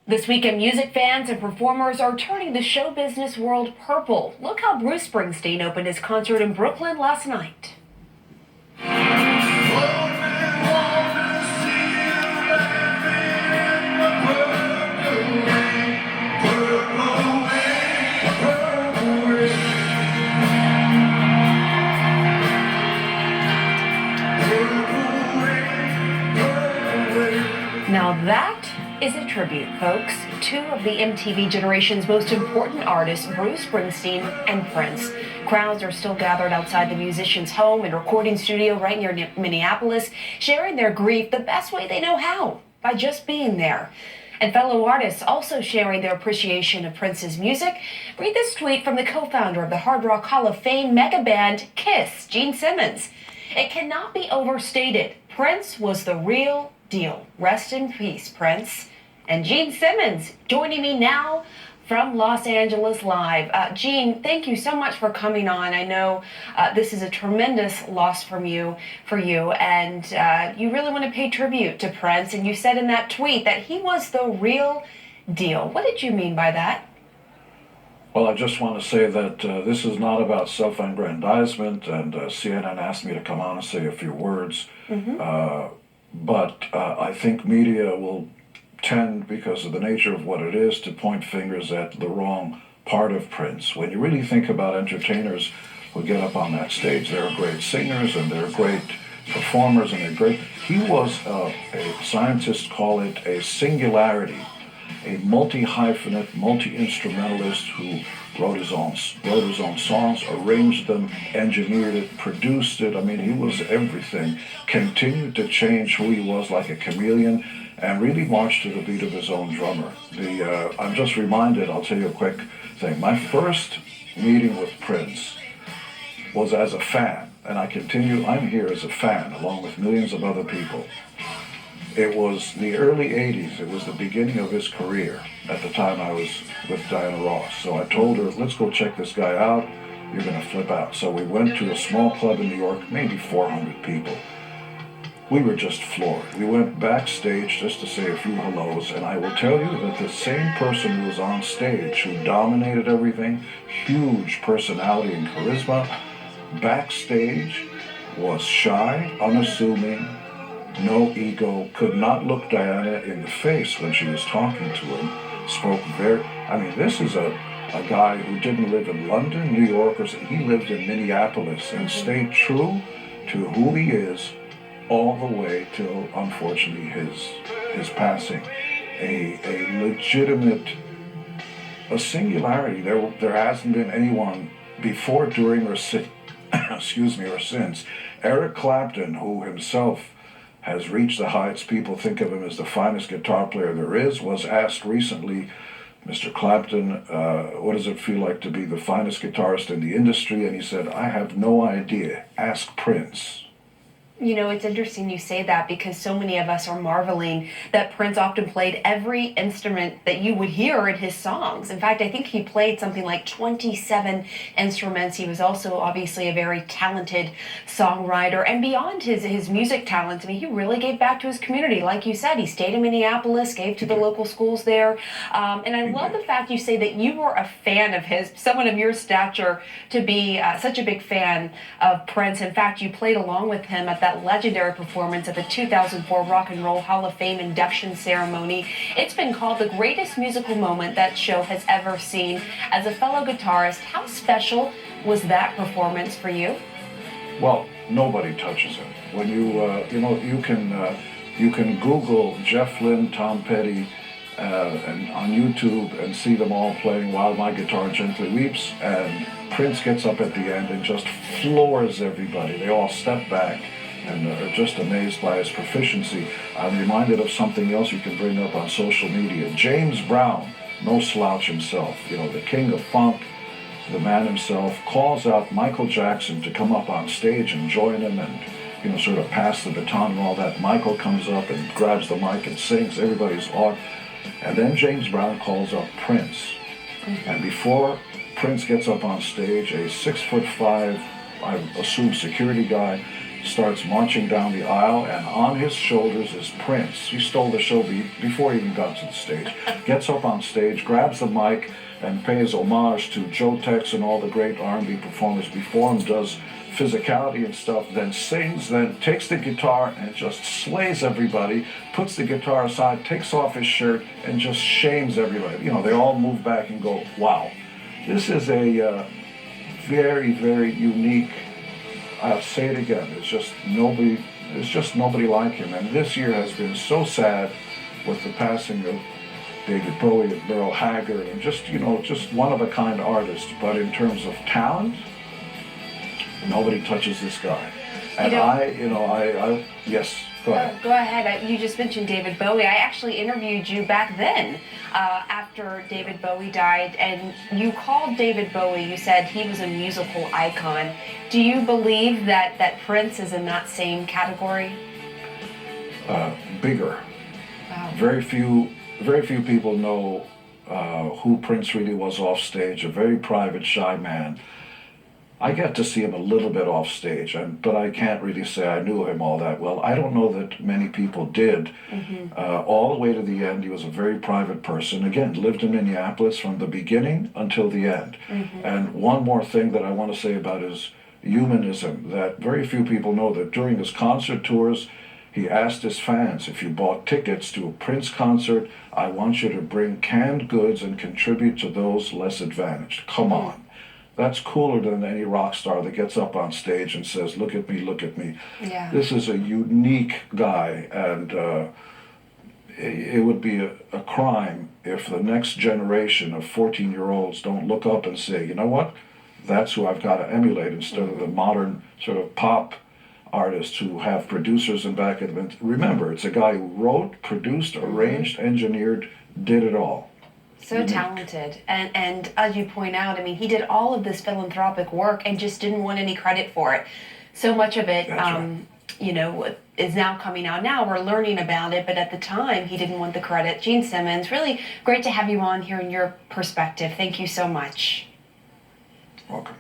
This weekend, music fans and performers are turning the show business world purple. Look how Bruce Springsteen opened his concert in Brooklyn last night. Now that is a tribute, folks. Two of the MTV generation's most important artists, Bruce Springsteen and Prince. Crowds are still gathered outside the musician's home and recording studio right near Minneapolis, sharing their grief the best way they know how, by just being there. And fellow artists also sharing their appreciation of Prince's music. Read this tweet from the co-founder of the Hard Rock Hall of Fame mega band Kiss, Gene Simmons. It cannot be overstated. Prince was the real deal. Rest in peace, Prince. And Gene Simmons joining me now from Los Angeles live. Gene, thank you so much for coming on. I know this is a tremendous loss for you, and you really want to pay tribute to Prince. And you said in that tweet that he was the real deal. What did you mean by that? Well, I just want to say that this is not about self-aggrandizement, and CNN asked me to come on and say a few words. But I think media will tend, because of the nature of what it is, to point fingers at the wrong part of Prince. When you really think about entertainers who get up on that stage, they're great singers and they're great performers and they're great. He was, scientists call it a singularity, a multi-hyphenate, multi-instrumentalist who wrote his own songs, arranged them, engineered it, produced it. I mean, he was everything. Continued to change who he was like a chameleon, and really marched to the beat of his own drummer. I'm just reminded, I'll tell you a quick thing. My first meeting with Prince was as a fan, and I'm here as a fan, along with millions of other people. It was the early 80s. It was the beginning of his career. At the time, I was with Diana Ross. So I told her, let's go check this guy out. You're going to flip out. So we went to a small club in New York, maybe 400 people. We were just floored. We went backstage just to say a few hellos, and I will tell you that the same person who was on stage, who dominated everything, huge personality and charisma, backstage was shy, unassuming, no ego, could not look Diana in the face when she was talking to him, this is a guy who didn't live in London, New York, he lived in Minneapolis and stayed true to who he is all the way till, unfortunately, his passing. A legitimate, a singularity. There hasn't been anyone before, during, or since. Eric Clapton, who himself has reached the heights, people think of him as the finest guitar player there is, was asked recently, Mr. Clapton, what does it feel like to be the finest guitarist in the industry? And he said, I have no idea. Ask Prince. You know, it's interesting you say that, because so many of us are marveling that Prince often played every instrument that you would hear in his songs. In fact, I think he played something like 27 instruments. He was also obviously a very talented songwriter. And beyond his music talents, I mean, he really gave back to his community. Like you said, he stayed in Minneapolis, gave to the local schools there. And I love the fact you say that you were a fan of his, someone of your stature, to be such a big fan of Prince. In fact, you played along with him at that legendary performance at the 2004 Rock and Roll Hall of Fame induction ceremony. It's been called the greatest musical moment that show has ever seen. As a fellow guitarist, how special was that performance for you? Well, nobody touches him. When you can Google Jeff Lynne, Tom Petty, and on YouTube and see them all playing While My Guitar Gently Weeps, and Prince gets up at the end and just floors everybody. They all step back and are just amazed by his proficiency. I'm reminded of something else you can bring up on social media. James Brown, no slouch himself, the king of funk, the man himself, calls out Michael Jackson to come up on stage and join him and, sort of pass the baton and all that. Michael comes up and grabs the mic and sings. Everybody's awed. And then James Brown calls up Prince. And before Prince gets up on stage, a 6'5", I assume security guy, starts marching down the aisle, and on his shoulders is Prince. He stole the show before he even got to the stage. Gets up on stage, grabs the mic, and pays homage to Joe Tex and all the great R&B performers before him, does physicality and stuff, then sings, then takes the guitar and just slays everybody, puts the guitar aside, takes off his shirt, and just shames everybody. You know, they all move back and go, wow. This is a very, very unique, I'll say it again, there's just nobody like him. And this year has been so sad with the passing of David Bowie and Merle Haggard, and just one-of-a-kind artist. But in terms of talent, nobody touches this guy. And yes, go ahead. Go ahead. You just mentioned David Bowie. I actually interviewed you back then after David Bowie died, and you called David Bowie, you said he was a musical icon. Do you believe that Prince is in that same category? Bigger. Wow. Very few people know who Prince really was off stage, a very private, shy man. I got to see him a little bit off stage, but I can't really say I knew him all that well. I don't know that many people did. All the way to the end, he was a very private person. Again, lived in Minneapolis from the beginning until the end. And one more thing that I want to say about his humanism, that very few people know, that during his concert tours, he asked his fans, if you bought tickets to a Prince concert, I want you to bring canned goods and contribute to those less advantaged. Come on. That's cooler than any rock star that gets up on stage and says, look at me, look at me. Yeah. This is a unique guy, and it would be a crime if the next generation of 14-year-olds don't look up and say, you know what, that's who I've got to emulate, instead of the modern sort of pop artists who have producers in back of them. Remember, it's a guy who wrote, produced, arranged, engineered, did it all. So talented, and as you point out, I mean, he did all of this philanthropic work and just didn't want any credit for it. So much of it, is now coming out. Now we're learning about it, but at the time, he didn't want the credit. Gene Simmons, really great to have you on here and your perspective. Thank you so much. Welcome.